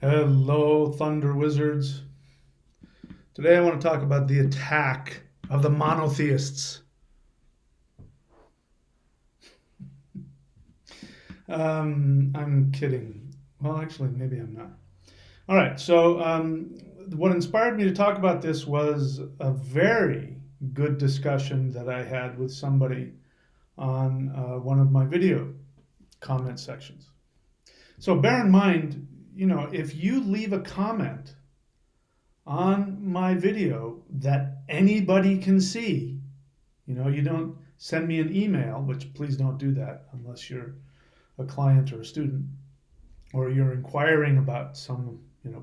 Hello, Thunder Wizards. Today I want to talk about the attack of the monotheists. I'm kidding. Well, actually, maybe I'm not. All right, so what inspired me to talk about this was a very good discussion that I had with somebody on one of my video comment sections. So bear in mind, if you leave a comment on my video that anybody can see, you don't send me an email, which please don't do that unless you're a client or a student, or you're inquiring about some,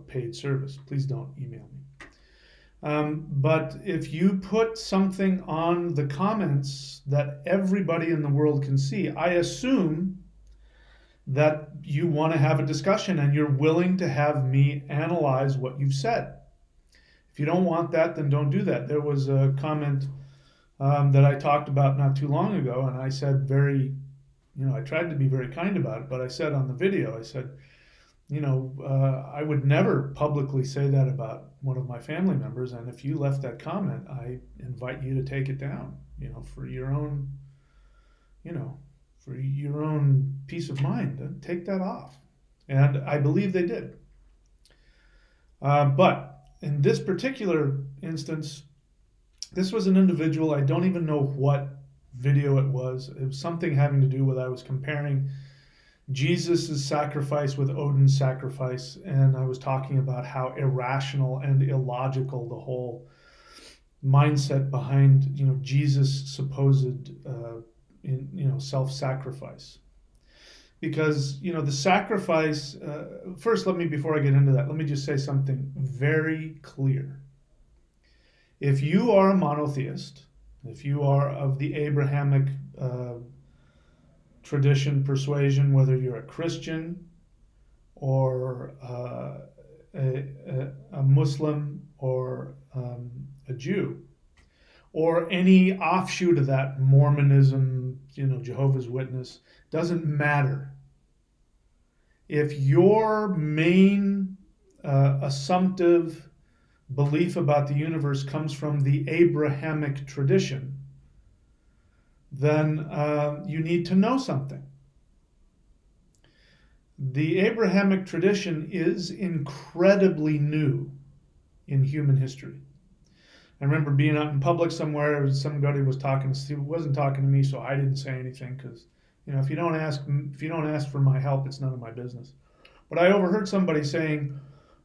paid service. Please don't email me. But if you put something on the comments that everybody in the world can see, I assume that you want to have a discussion and you're willing to have me analyze what you've said. If you don't want that, then don't do that. There was a comment that I talked about not too long ago, and I said I tried to be very kind about it, but I said on the video, I said, I would never publicly say that about one of my family members, and if you left that comment, I invite you to take it down, for your own, for your own peace of mind, and take that off. And I believe they did. But in this particular instance, this was an individual, I don't even know what video it was. It was something having to do with, I was comparing Jesus' sacrifice with Odin's sacrifice, and I was talking about how irrational and illogical the whole mindset behind, Jesus' supposed, self-sacrifice. Because, the sacrifice, first, before I get into that, let me just say something very clear. If you are a monotheist, if you are of the Abrahamic tradition, persuasion, whether you're a Christian or a Muslim or a Jew, or any offshoot of that, Mormonism, Jehovah's Witness, doesn't matter. If your main assumptive belief about the universe comes from the Abrahamic tradition, then you need to know something. The Abrahamic tradition is incredibly new in human history. I remember being out in public somewhere, somebody was talking, he wasn't talking to me, so I didn't say anything because, if you don't ask for my help, it's none of my business. But I overheard somebody saying,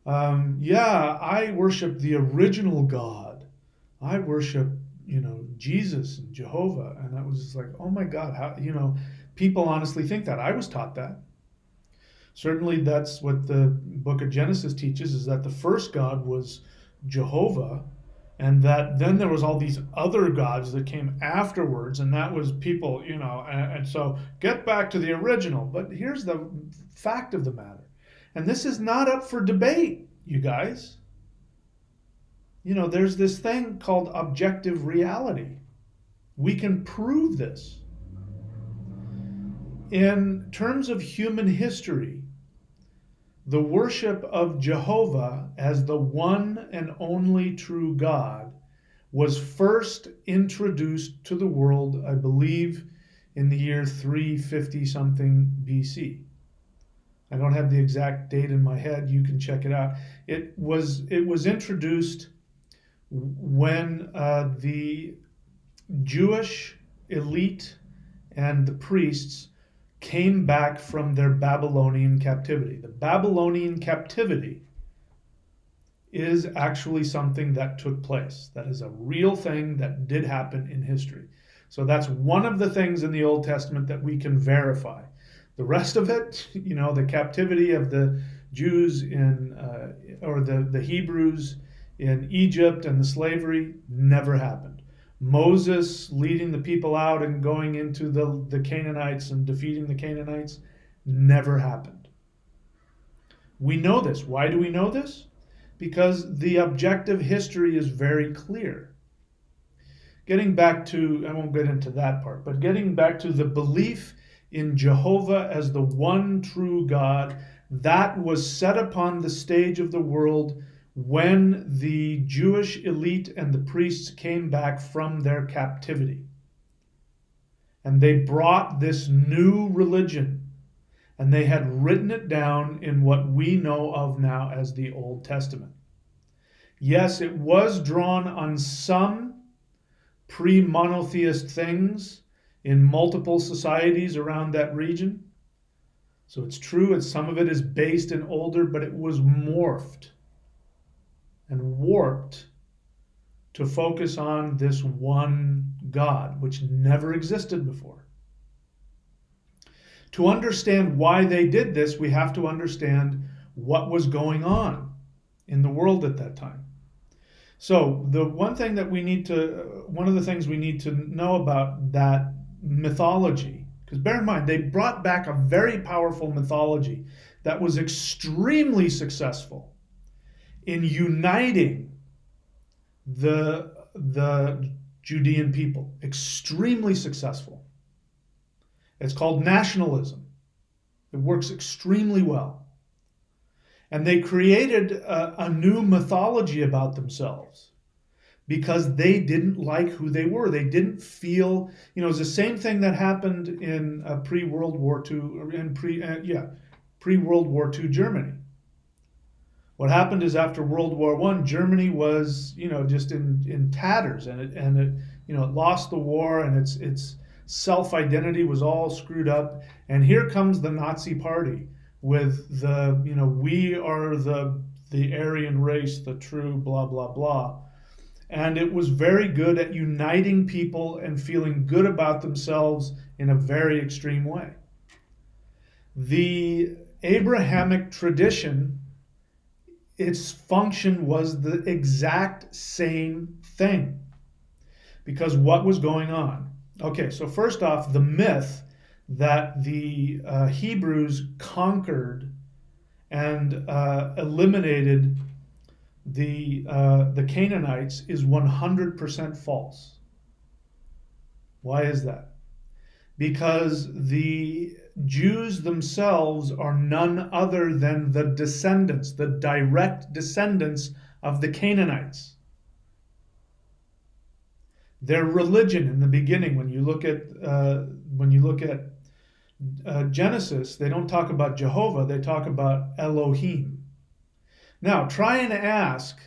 yeah, I worship the original God. I worship, Jesus and Jehovah. And I was just like, oh my God, how, people honestly think that. I was taught that. Certainly that's what the book of Genesis teaches, is that the first God was Jehovah, and that then there was all these other gods that came afterwards, and that was people, and so get back to the original. But here's the fact of the matter. And this is not up for debate, you guys. There's this thing called objective reality. We can prove this. In terms of human history, the worship of Jehovah as the one and only true God was first introduced to the world, I believe, in the year 350 something BC. I don't have the exact date in my head. You can check it out. It was introduced when the Jewish elite and the priests came back from their Babylonian captivity. The Babylonian captivity is actually something that took place. That is a real thing that did happen in history. So that's one of the things in the Old Testament that we can verify. The rest of it, the captivity of the Jews or the Hebrews in Egypt and the slavery never happened. Moses leading the people out and going into the Canaanites and defeating the Canaanites never happened. We know this. Why do we know this? Because the objective history is very clear. Getting back to, I won't get into that part, but getting back to the belief in Jehovah as the one true God that was set upon the stage of the world when the Jewish elite and the priests came back from their captivity. And they brought this new religion, and they had written it down in what we know of now as the Old Testament. Yes, it was drawn on some pre-monotheist things in multiple societies around that region. So it's true, some of it is based in older, but it was morphed and warped to focus on this one God, which never existed before. To understand why they did this, we have to understand what was going on in the world at that time. So one of the things we need to know about that mythology, because bear in mind, they brought back a very powerful mythology that was extremely successful in uniting the Judean people. Extremely successful. It's called nationalism. It works extremely well. And they created a new mythology about themselves because they didn't like who they were. They didn't feel, it's the same thing that happened in pre-World War II, pre-World War II Germany. What happened is after World War I, Germany was, just in tatters, and it lost the war, and its self-identity was all screwed up. And here comes the Nazi Party with we are the Aryan race, the true blah, blah, blah. And it was very good at uniting people and feeling good about themselves in a very extreme way. The Abrahamic tradition, its function was the exact same thing. Because what was going on? Okay, so first off, the myth that the Hebrews conquered and eliminated the Canaanites is 100% false. Why is that? Because the Jews themselves are none other than the descendants, the direct descendants of the Canaanites. Their religion in the beginning, when you look at Genesis, they don't talk about Jehovah, they talk about Elohim. Now, try and ask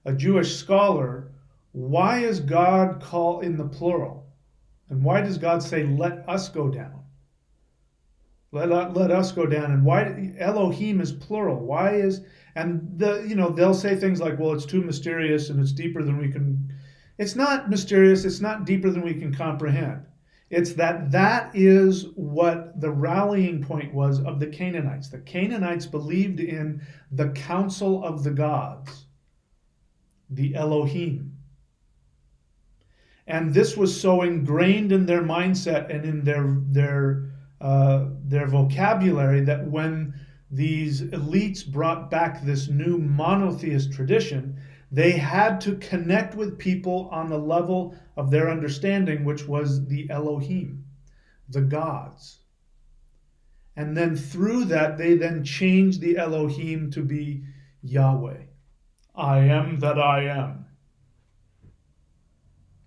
a Jewish scholar, why is God called in the plural? And why does God say, let us go down? Let us go down. And why Elohim is plural? Why is, and they'll say things like, well, it's too mysterious and it's deeper than we can. It's not mysterious, it's not deeper than we can comprehend. It's that is what the rallying point was of the Canaanites. The Canaanites believed in the council of the gods, the Elohim. And this was so ingrained in their mindset and in their vocabulary that when these elites brought back this new monotheist tradition, they had to connect with people on the level of their understanding, which was the Elohim, the gods. And then through that, they then changed the Elohim to be Yahweh. I am that I am.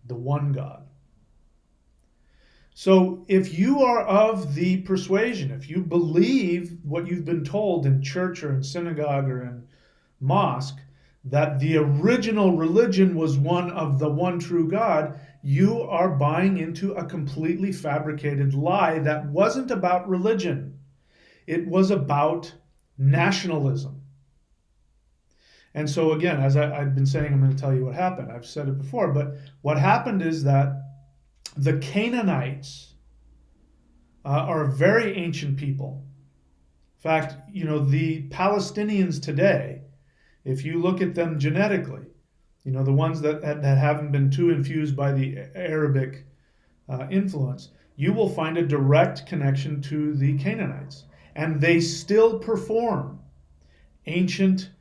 The one God. So if you are of the persuasion, if you believe what you've been told in church or in synagogue or in mosque, that the original religion was one of the one true God, you are buying into a completely fabricated lie that wasn't about religion. It was about nationalism. And so again, as I've been saying, I'm going to tell you what happened. I've said it before, but what happened is that the Canaanites are a very ancient people. In fact, the Palestinians today, if you look at them genetically, the ones that haven't been too infused by the Arabic influence, you will find a direct connection to the Canaanites. And they still perform ancient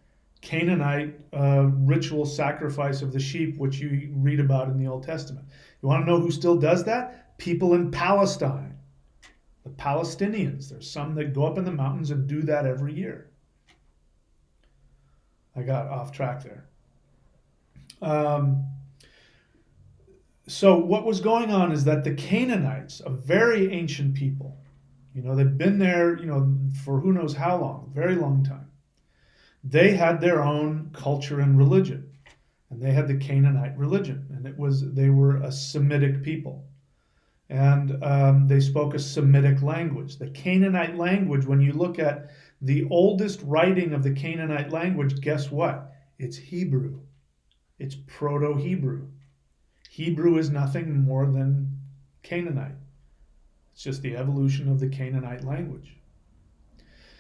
Canaanite ritual sacrifice of the sheep, which you read about in the Old Testament. You want to know who still does that? People in Palestine. The Palestinians, there's some that go up in the mountains and do that every year. I got off track there. So what was going on is that the Canaanites, a very ancient people, they've been there, for who knows how long, very long time. They had their own culture and religion, and they had the Canaanite religion, and they were a Semitic people, and they spoke a Semitic language. The Canaanite language, when you look at the oldest writing of the Canaanite language, guess what? It's Hebrew. It's Proto-Hebrew. Hebrew is nothing more than Canaanite. It's just the evolution of the Canaanite language.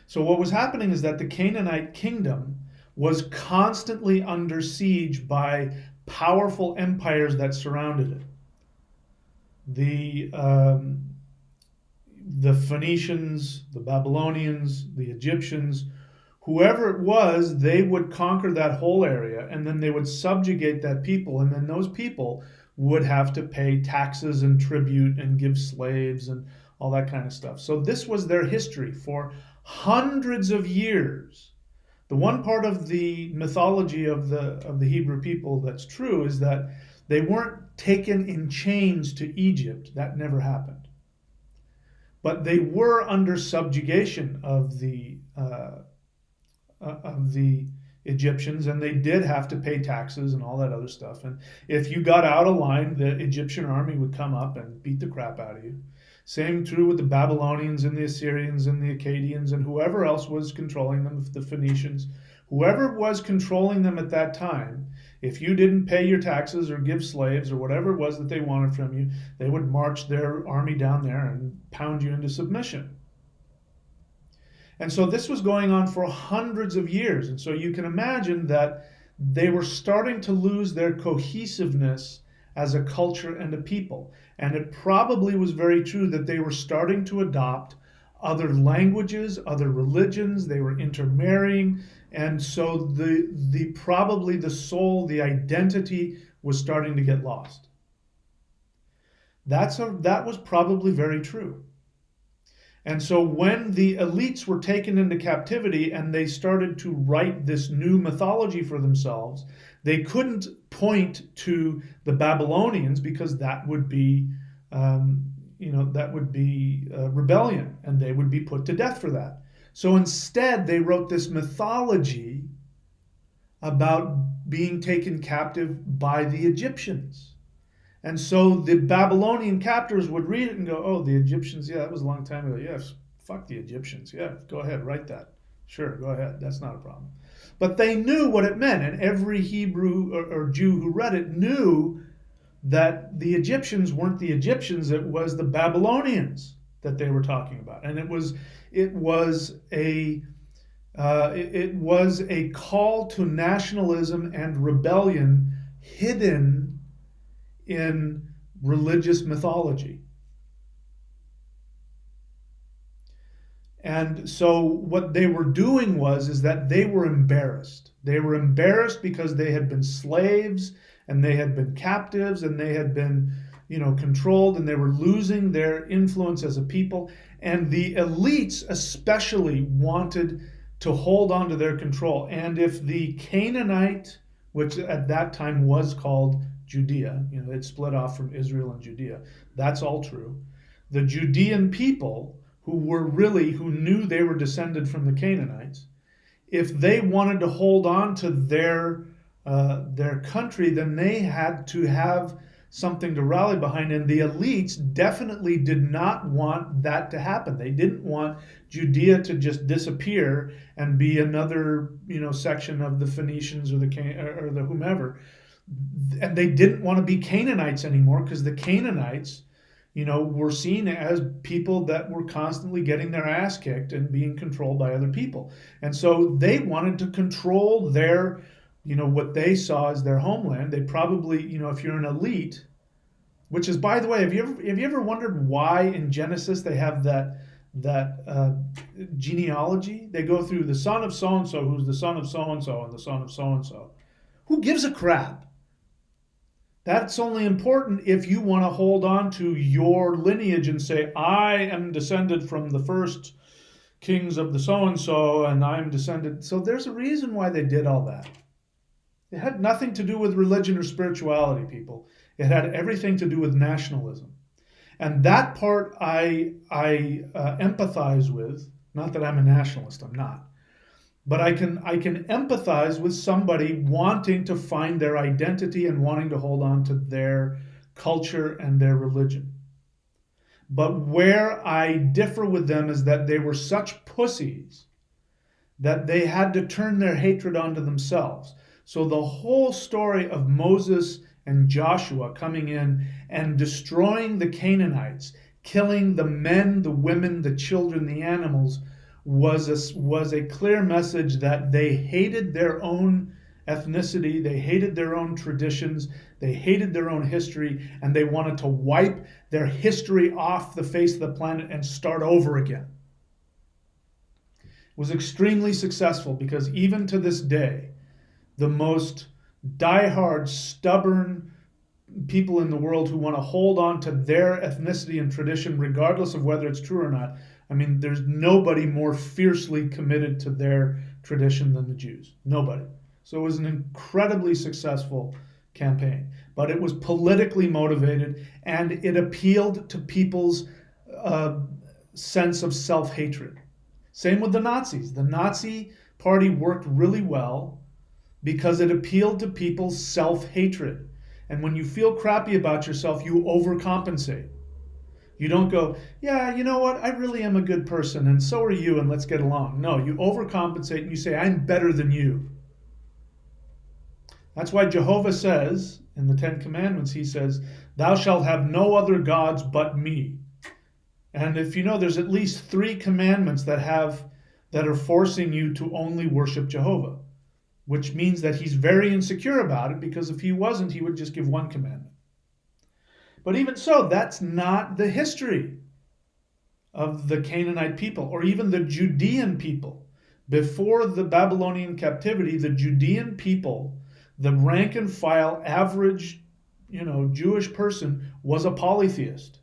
So what was happening is that the Canaanite kingdom was constantly under siege by powerful empires that surrounded it. The Phoenicians, the Babylonians, the Egyptians, whoever it was, they would conquer that whole area, and then they would subjugate that people, and then those people would have to pay taxes and tribute and give slaves and all that kind of stuff. So this was their history for hundreds of years. The one part of the mythology of the Hebrew people that's true is that they weren't taken in chains to Egypt. That never happened. But they were under subjugation of the Egyptians, and they did have to pay taxes and all that other stuff. And if you got out of line, the Egyptian army would come up and beat the crap out of you. Same true with the Babylonians and the Assyrians and the Akkadians and whoever else was controlling them, the Phoenicians. Whoever was controlling them at that time, if you didn't pay your taxes or give slaves or whatever it was that they wanted from you, they would march their army down there and pound you into submission. And so this was going on for hundreds of years. And so you can imagine that they were starting to lose their cohesiveness as a culture and a people. And it probably was very true that they were starting to adopt other languages, other religions, they were intermarrying. And so probably the soul, the identity was starting to get lost. That was probably very true. And so when the elites were taken into captivity and they started to write this new mythology for themselves, they couldn't point to the Babylonians because that would be, rebellion, and they would be put to death for that. So instead, they wrote this mythology about being taken captive by the Egyptians. And so the Babylonian captors would read it and go, oh, the Egyptians, yeah, that was a long time ago. Yes, fuck the Egyptians. Yeah, go ahead, write that. Sure, go ahead. That's not a problem. But they knew what it meant, and every Hebrew or Jew who read it knew that the Egyptians weren't the Egyptians, it was the Babylonians that they were talking about. And it was a call to nationalism and rebellion hidden in religious mythology. And so what they were doing is that they were embarrassed. They were embarrassed because they had been slaves and they had been captives and they had been, controlled, and they were losing their influence as a people. And the elites especially wanted to hold on to their control. And if the Canaanite, which at that time was called Judea, it split off from Israel and Judea. That's all true. The Judean people who knew they were descended from the Canaanites, if they wanted to hold on to their country, then they had to have something to rally behind. And the elites definitely did not want that to happen. They didn't want Judea to just disappear and be another, section of the Phoenicians or the whomever. And they didn't want to be Canaanites anymore because the Canaanites, were seen as people that were constantly getting their ass kicked and being controlled by other people. And so they wanted to control their, what they saw as their homeland. They probably, if you're an elite, which is, by the way, have you ever wondered why in Genesis they have that genealogy? They go through the son of so-and-so, who's the son of so-and-so, and the son of so-and-so. Who gives a crap? That's only important if you want to hold on to your lineage and say, I am descended from the first kings of the so and so, and I'm descended. So there's a reason why they did all that. It had nothing to do with religion or spirituality, people. It had everything to do with nationalism. And that part I empathize with. Not that I'm a nationalist, I'm not. But I can empathize with somebody wanting to find their identity and wanting to hold on to their culture and their religion. But where I differ with them is that they were such pussies that they had to turn their hatred onto themselves. So the whole story of Moses and Joshua coming in and destroying the Canaanites, killing the men, the women, the children, the animals, was a clear message that they hated their own ethnicity, they hated their own traditions, they hated their own history, and they wanted to wipe their history off the face of the planet and start over again. It was extremely successful because even to this day, the most diehard, stubborn people in the world who want to hold on to their ethnicity and tradition, regardless of whether it's true or not. I mean, there's nobody more fiercely committed to their tradition than the Jews. Nobody. So it was an incredibly successful campaign. But it was politically motivated and it appealed to people's sense of self-hatred. Same with the Nazis. The Nazi Party worked really well because it appealed to people's self-hatred. And when you feel crappy about yourself, you overcompensate. You don't go, yeah, you know what? I really am a good person, and so are you, and let's get along. No, you overcompensate and you say, I'm better than you. That's why Jehovah says in the Ten Commandments, he says, thou shalt have no other gods but me. And if you know, there's at least 3 commandments that are forcing you to only worship Jehovah, which means that he's very insecure about it, because if he wasn't, he would just give 1 commandment. But even so, that's not the history of the Canaanite people or even the Judean people. Before the Babylonian captivity, the Judean people, the rank and file average, Jewish person was a polytheist.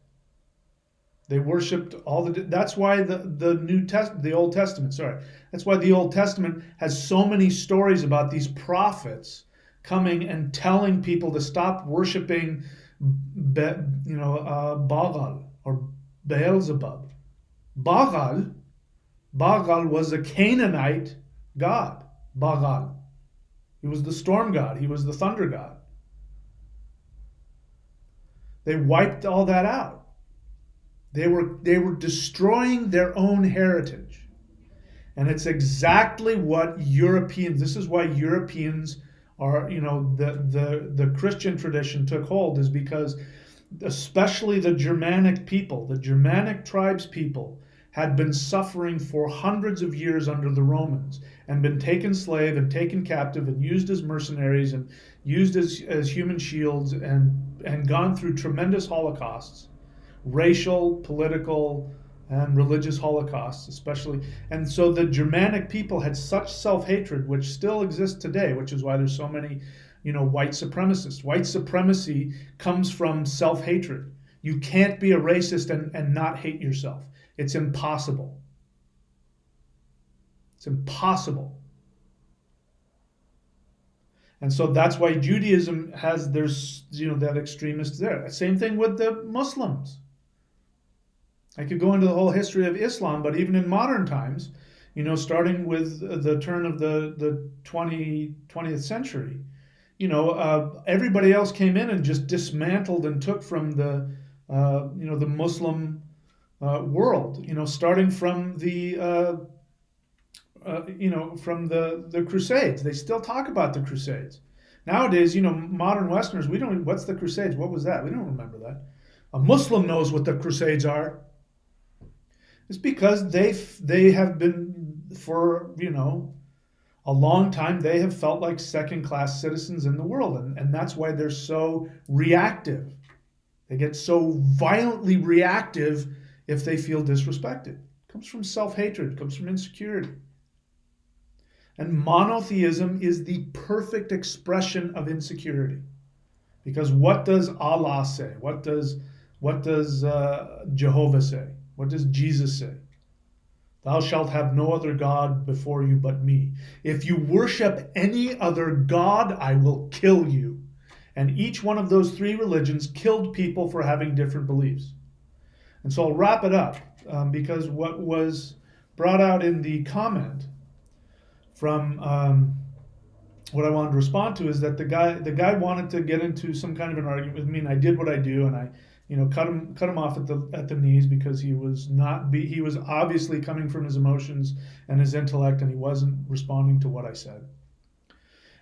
They worshipped all the. That's why the Old Testament. That's why the Old Testament has so many stories about these prophets coming and telling people to stop worshiping, Baal or Beelzebub. Baal was a Canaanite god. Baal. He was the storm god. He was the thunder god. They wiped all that out. They were destroying their own heritage. And it's exactly what Europeans, this is why Europeans are, the Christian tradition took hold, is because especially the Germanic people, the Germanic tribes people, had been suffering for hundreds of years under the Romans and been taken slave and taken captive and used as mercenaries and used as human shields and gone through tremendous holocausts, racial, political, and religious holocausts especially. And so the Germanic people had such self-hatred, which still exists today, which is why there's so many, white supremacists. White supremacy comes from self-hatred. You can't be a racist and not hate yourself. It's impossible. It's impossible. And so that's why Judaism has that extremist there. Same thing with the Muslims. I could go into the whole history of Islam, but even in modern times, starting with the turn of the 20th century, everybody else came in and just dismantled and took from the Muslim world, starting from the Crusades. They still talk about the Crusades. Nowadays, modern Westerners, what's the Crusades? What was that? We don't remember that. A Muslim knows what the Crusades are. It's because they have been, for, a long time, they have felt like second-class citizens in the world. And that's why they're so reactive. They get so violently reactive if they feel disrespected. It comes from self-hatred. It comes from insecurity. And monotheism is the perfect expression of insecurity. Because what does Allah say? What does Jehovah say? What does Jesus say? Thou shalt have no other God before you but me. If you worship any other God, I will kill you. And each one of those three religions killed people for having different beliefs. And so I'll wrap it up because what was brought out in the comment from what I wanted to respond to is that the guy wanted to get into some kind of an argument with me, and I did what I do, and I cut him off at the knees because he was obviously coming from his emotions and his intellect, and he wasn't responding to what I said.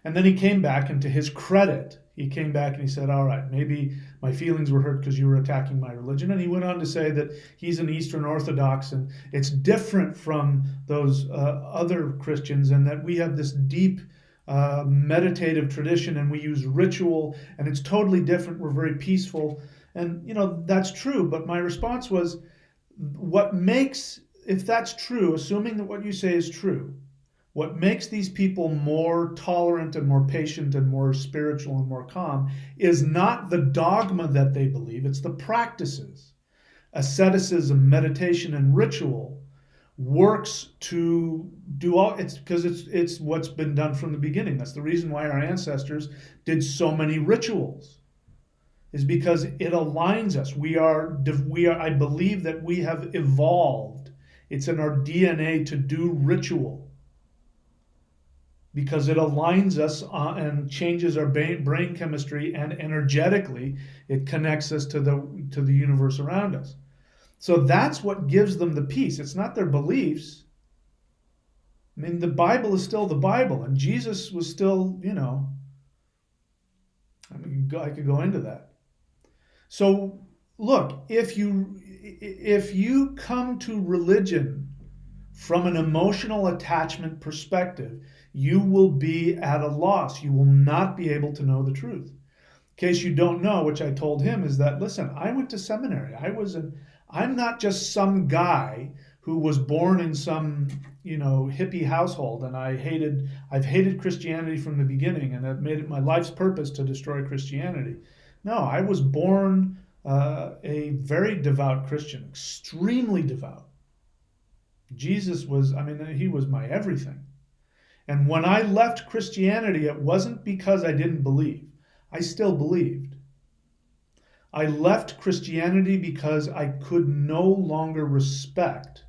And then he came back, and to his credit, he came back and he said, all right, maybe my feelings were hurt because you were attacking my religion. And he went on to say that he's an Eastern Orthodox and it's different from those other Christians, and that we have this deep meditative tradition and we use ritual and it's totally different. We're very peaceful. And, that's true. But my response was, if that's true, assuming that what you say is true, what makes these people more tolerant and more patient and more spiritual and more calm is not the dogma that they believe, it's the practices. Asceticism, meditation, and ritual works to do all, it's because it's what's been done from the beginning. That's the reason why our ancestors did so many rituals, is because it aligns us. We are, I believe that we have evolved. It's in our DNA to do ritual, because it aligns us and changes our brain chemistry, and energetically it connects us to the universe around us. So that's what gives them the peace. It's not their beliefs. I mean, the Bible is still the Bible, and Jesus was still, I could go into that. So look, if you come to religion from an emotional attachment perspective, you will be at a loss. You will not be able to know the truth. In case you don't know, which I told him, is that, listen, I went to seminary. I'm not just some guy who was born in some, hippie household, and I've hated Christianity from the beginning, and I've made it my life's purpose to destroy Christianity. No, I was born a very devout Christian, extremely devout. Jesus was, he was my everything. And when I left Christianity, it wasn't because I didn't believe. I still believed. I left Christianity because I could no longer respect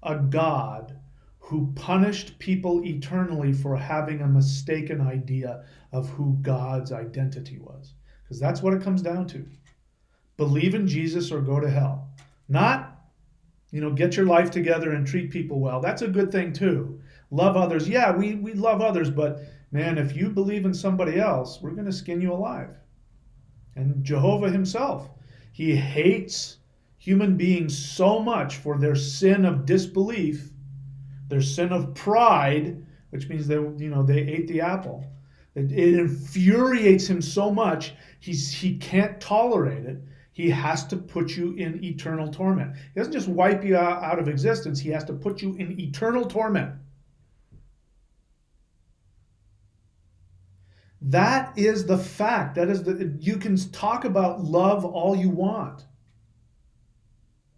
a God who punished people eternally for having a mistaken idea of who God's identity was. Because that's what it comes down to. Believe in Jesus or go to hell. Not, get your life together and treat people well. That's a good thing too. Love others. Yeah, we love others, but man, if you believe in somebody else, we're going to skin you alive. And Jehovah himself, he hates human beings so much for their sin of disbelief, their sin of pride, which means they ate the apple. It infuriates him so much, he can't tolerate it. He has to put you in eternal torment. He doesn't just wipe you out of existence. He has to put you in eternal torment. That is the fact. You can talk about love all you want.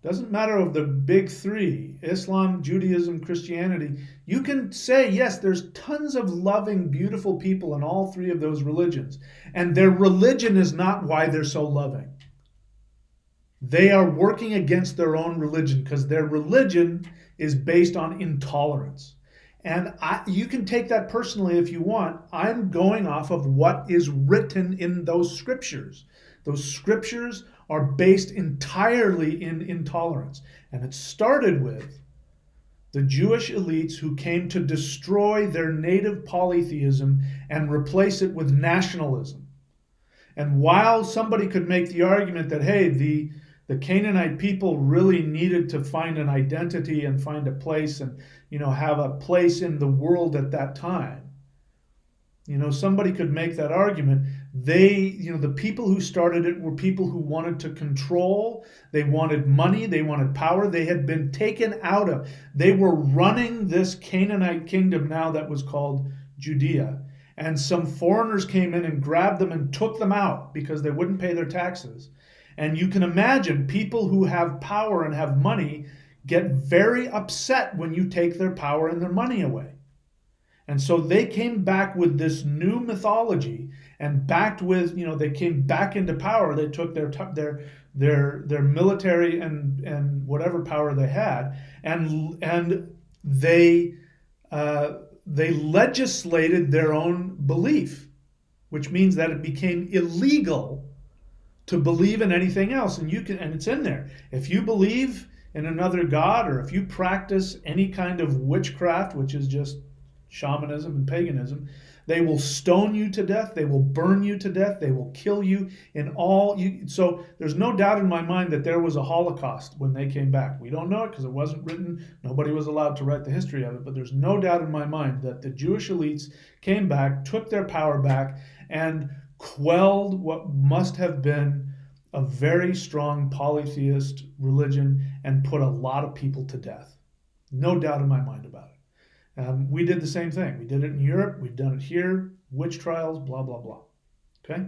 Doesn't matter of the big three, Islam, Judaism, Christianity. You can say, yes, there's tons of loving, beautiful people in all three of those religions. And their religion is not why they're so loving. They are working against their own religion because their religion is based on intolerance. And you can take that personally if you want. I'm going off of what is written in those scriptures. Those scriptures are based entirely in intolerance. And it started with the Jewish elites who came to destroy their native polytheism and replace it with nationalism. And while somebody could make the argument that, hey, the Canaanite people really needed to find an identity and find a place and, have a place in the world at that time. Somebody could make that argument. The people who started it were people who wanted to control. They wanted money. They wanted power. They had been taken out of. They were running this Canaanite kingdom now that was called Judea. and some foreigners came in and grabbed them and took them out because they wouldn't pay their taxes. And you can imagine people who have power and have money get very upset when you take their power and their money away. And so they came back with this new mythology and backed with, they came back into power. They took their military and whatever power they had, and they legislated their own belief, which means that it became illegal to believe in anything else. And it's in there. If you believe in another god, or if you practice any kind of witchcraft, which is just shamanism and paganism, they will stone you to death, they will burn you to death, they will kill you so there's no doubt in my mind that there was a Holocaust when they came back. We don't know it because it wasn't written. Nobody was allowed to write the history of it, but there's no doubt in my mind that the Jewish elites came back, took their power back, and quelled what must have been a very strong polytheist religion and put a lot of people to death. No doubt in my mind about it. We did the same thing. We did it in Europe. We've done it here. Witch trials, blah, blah, blah. Okay?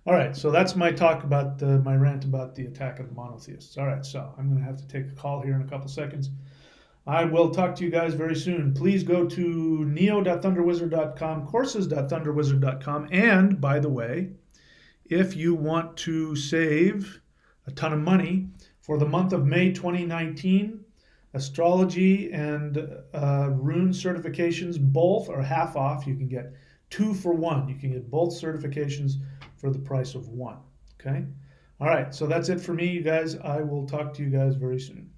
All right, so that's my talk about my rant about the attack of the monotheists. All right, so I'm going to have to take a call here in a couple seconds. I will talk to you guys very soon. Please go to neo.thunderwizard.com, courses.thunderwizard.com. And, by the way, if you want to save a ton of money for the month of May 2019, astrology and rune certifications, both are half off. You can get 2 for 1. You can get both certifications for the price of one. Okay? All right, so that's it for me, you guys. I will talk to you guys very soon.